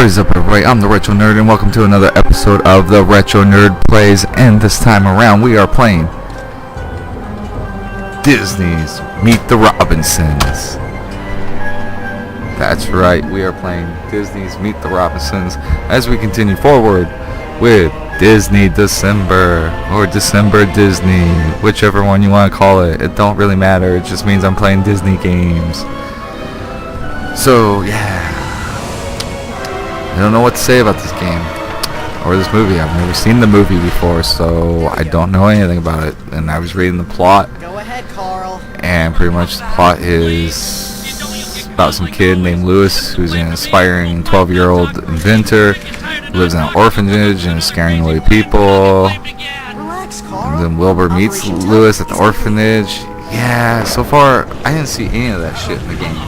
What is up, everybody? I'm the Retro Nerd, and welcome to another episode of the Retro Nerd Plays. And this time around, we are playing Disney's Meet the Robinsons. That's right, we are playing Disney's Meet the Robinsons as we continue forward with Disney December, or December Disney, whichever one you want to call it. It don't really matter, it just means I'm playing Disney games. So, yeah. I don't know what to say about this game or this movie. I've never seen the movie before, so I don't know anything about it. And I was reading the plot. Go ahead, Carl. And pretty much the plot is about some kid named Lewis who's an aspiring 12-year-old inventor who lives in an orphanage and is scaring away people. Relax, Carl. And then Wilbur meets Lewis at the orphanage. Yeah, so far I didn't see any of that shit in the game.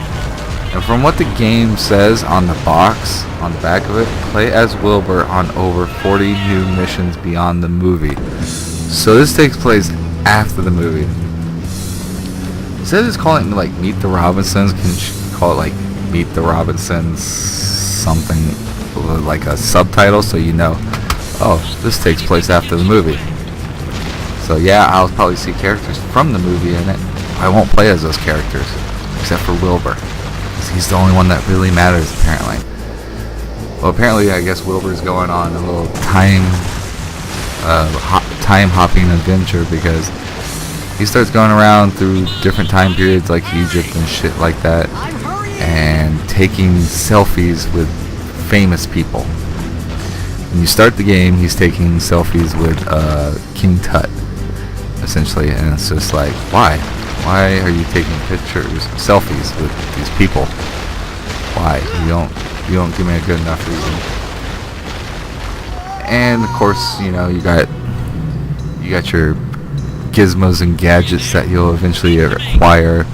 And from what the game says on the box, on the back of it, play as Wilbur on over 40 new missions beyond the movie. So this takes place after the movie. Instead of just calling it like Meet the Robinsons, can you call it like Meet the Robinsons something, like a subtitle, so you know, oh, this takes place after the movie. So yeah, I'll probably see characters from the movie in it. I won't play as those characters, except for Wilbur. He's the only one that really matters, apparently. Well, apparently, I guess Wilbur's going on a little time hopping adventure because he starts going around through different time periods like Egypt and shit like that, and taking selfies with famous people. When you start the game, he's taking selfies with King Tut, essentially, and it's just like, why? Why are you taking selfies with these people? Why? You don't give me a good enough reason. And of course, you know, you got your gizmos and gadgets that you'll eventually acquire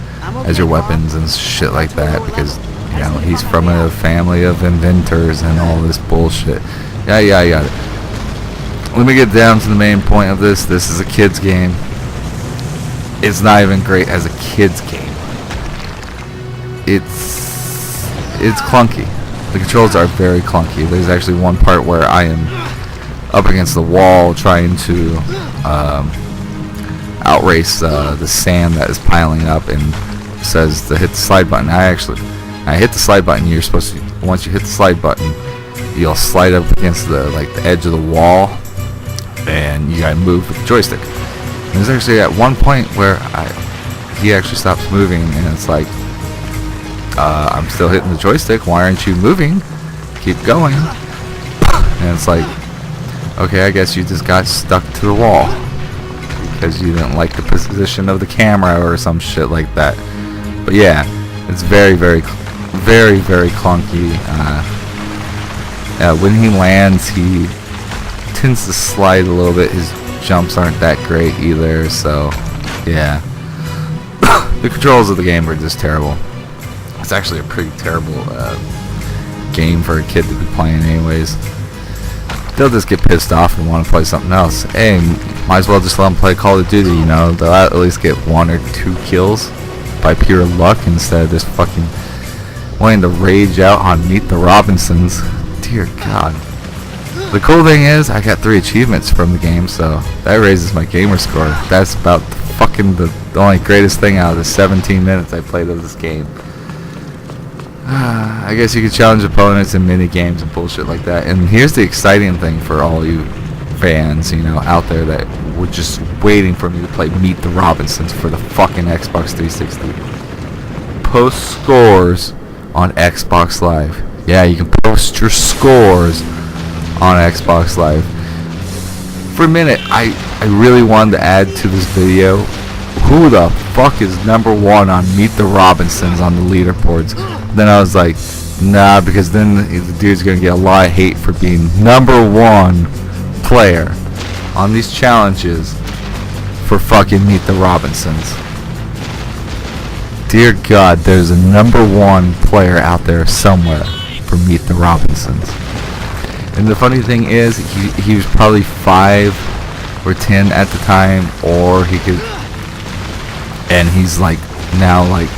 as your weapons and shit like that, because, you know, he's from a family of inventors and all this bullshit. Yeah, I got it. Let me get down to the main point of this. This is a kid's game. It's not even great as a kid's game. It's clunky. The controls are very clunky. There's actually one part where I am up against the wall trying to outrace the sand that is piling up, and it says to hit the slide button. I hit the slide button. You're supposed to, once you hit the slide button, you'll slide up against the edge of the wall, and you gotta move with the joystick. There's actually at one point where he actually stops moving, and it's like, I'm still hitting the joystick, why aren't you moving? Keep going. And it's like, okay, I guess you just got stuck to the wall because you didn't like the position of the camera or some shit like that. But yeah, it's very, very, very, very clunky. When he lands, he tends to slide a little bit. His jumps aren't that great either, so yeah. The controls of the game are just terrible. It's actually a pretty terrible game for a kid to be playing anyways. They'll just get pissed off and want to play something else. Hey, might as well just let them play Call of Duty, you know. They'll at least get 1 or 2 kills by pure luck instead of just fucking wanting to rage out on Meet the Robinsons. Dear God. The cool thing is, I got 3 achievements from the game, so that raises my gamer score. That's about the only greatest thing out of the 17 minutes I played of this game. I guess you could challenge opponents in mini games and bullshit like that. And here's the exciting thing for all you fans, you know, out there that were just waiting for me to play Meet the Robinsons for the fucking Xbox 360. Post scores on Xbox Live. Yeah, you can post your scores on Xbox Live. For a minute, I really wanted to add to this video, who the fuck is number 1 on Meet the Robinsons on the leaderboards? Then I was like, nah, because then the dude's gonna get a lot of hate for being number 1 player on these challenges for fucking Meet the Robinsons. Dear God, there's a number 1 player out there somewhere for Meet the Robinsons. And the funny thing is, he was probably 5 or 10 at the time, or he could, and he's like, now like,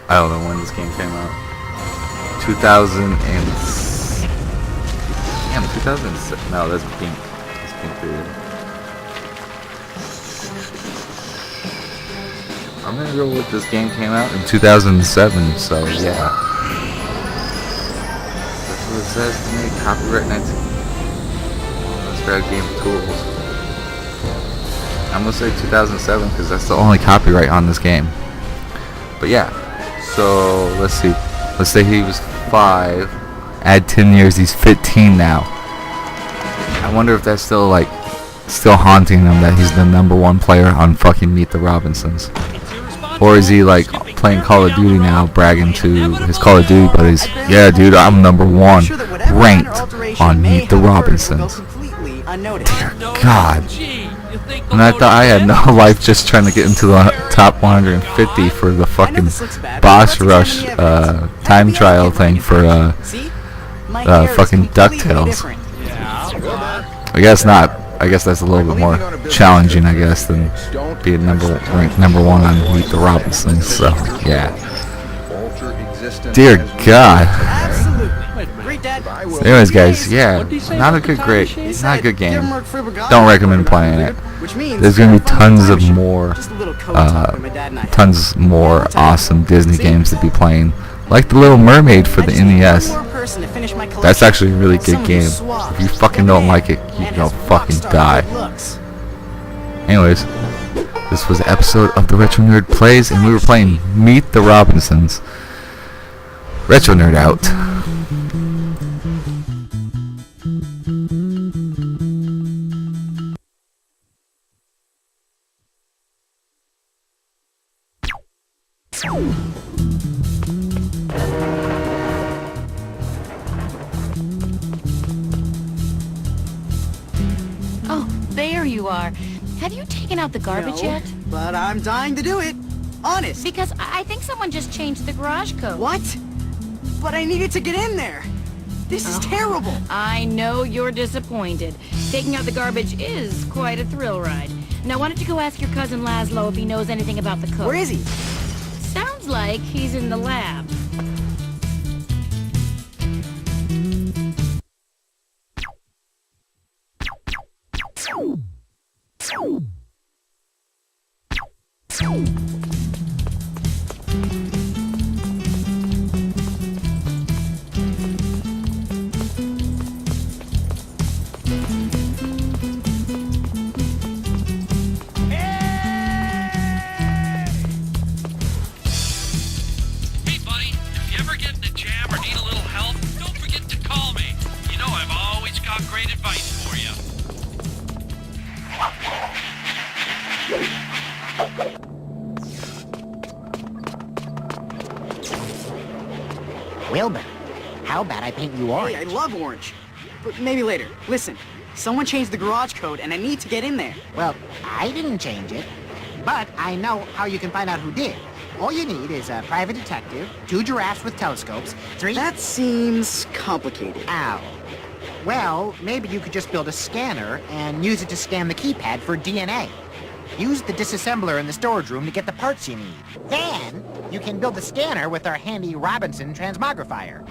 I don't know when this game came out, 2000 and 2006. No, that's pink. That's pink period. I'm gonna go with this game came out in 2007, so yeah. That's what it says to me. Copyright 19. Let's grab Game of Tools. I'm gonna say 2007 because that's the only copyright on this game. But yeah, so let's see. Let's say he was 5. Add 10 years, he's 15 now. I wonder if that's still haunting him that he's the #1 player on fucking Meet the Robinsons. Or is he like playing Call of Duty now, bragging to his Call of Duty buddies, yeah dude, I'm #1 ranked on Meet the Robinsons. Dear God. And I thought I had no life just trying to get into the top 150 for the fucking boss rush time trial thing for fucking DuckTales. I guess not. I guess that's a little bit more challenging, I guess, than being ranked #1 on Meet the Robinsons. So yeah. Dear God. Anyways, guys, yeah, not a good game. Don't recommend playing it. There's gonna be tons more awesome Disney games to be playing, like The Little Mermaid for the NES. That's actually a really good game. If you fucking don't like it, you don't fucking die. Anyways, this was an episode of the Retro Nerd Plays, and we were playing Meet the Robinsons. Retro Nerd out. Oh, there you are. Have you taken out the garbage yet? But I'm dying to do it. Honest. Because I think someone just changed the garage code. What? But I needed to get in there. This is terrible. I know you're disappointed. Taking out the garbage is quite a thrill ride. Now, why don't you go ask your cousin Laszlo if he knows anything about the code? Where is he? Sounds like he's in the lab. Wilbur, how about I paint you orange? Hey, I love orange. But maybe later. Listen, someone changed the garage code and I need to get in there. Well, I didn't change it, but I know how you can find out who did. All you need is a private detective, 2 giraffes with telescopes, 3... That seems complicated. Ow. Well, maybe you could just build a scanner and use it to scan the keypad for DNA. Use the disassembler in the storage room to get the parts you need. Then, you can build the scanner with our handy Robinson transmogrifier.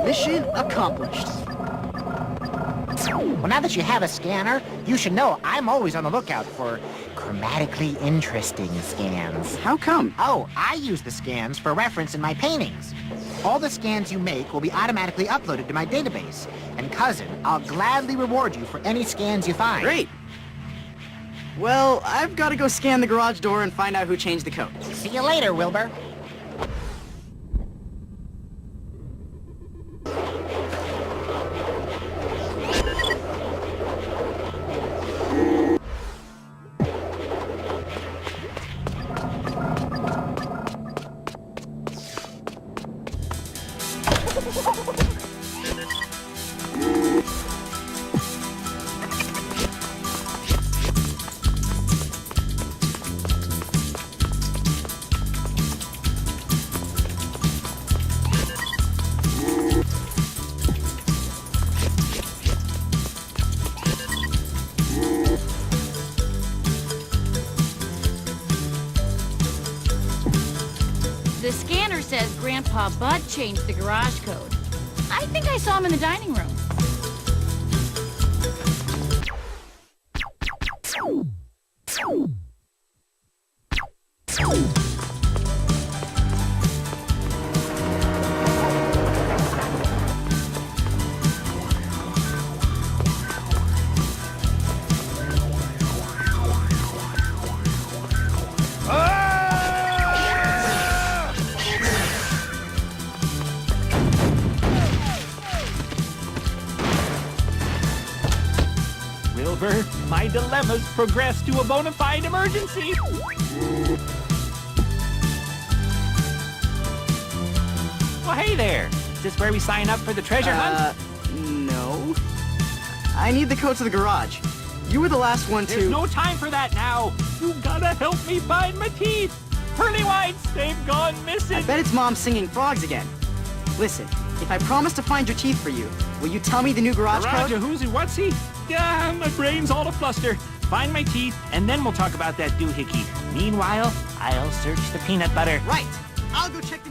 Mission accomplished. Well, now that you have a scanner, you should know I'm always on the lookout for chromatically interesting scans. How come? Oh, I use the scans for reference in my paintings. All the scans you make will be automatically uploaded to my database. And cousin, I'll gladly reward you for any scans you find. Great. Well, I've got to go scan the garage door and find out who changed the code. See you later, Wilbur. The scanner says Grandpa Bud changed the garage code. I think I saw him in the dining room. Wilbur. My dilemma's progressed to a bona fide emergency. Well, hey there. Is this where we sign up for the treasure hunt? No. I need the code to the garage. You were the last one to... There's no time for that now. You gotta help me find my teeth. Pearly whites, they've gone missing. I bet it's Mom singing frogs again. Listen, if I promise to find your teeth for you, will you tell me the new garage Garage, code? who's he? What's he? Yeah, my brain's all afluster. Find my teeth, and then we'll talk about that doohickey. Meanwhile, I'll search the peanut butter. Right. I'll go check the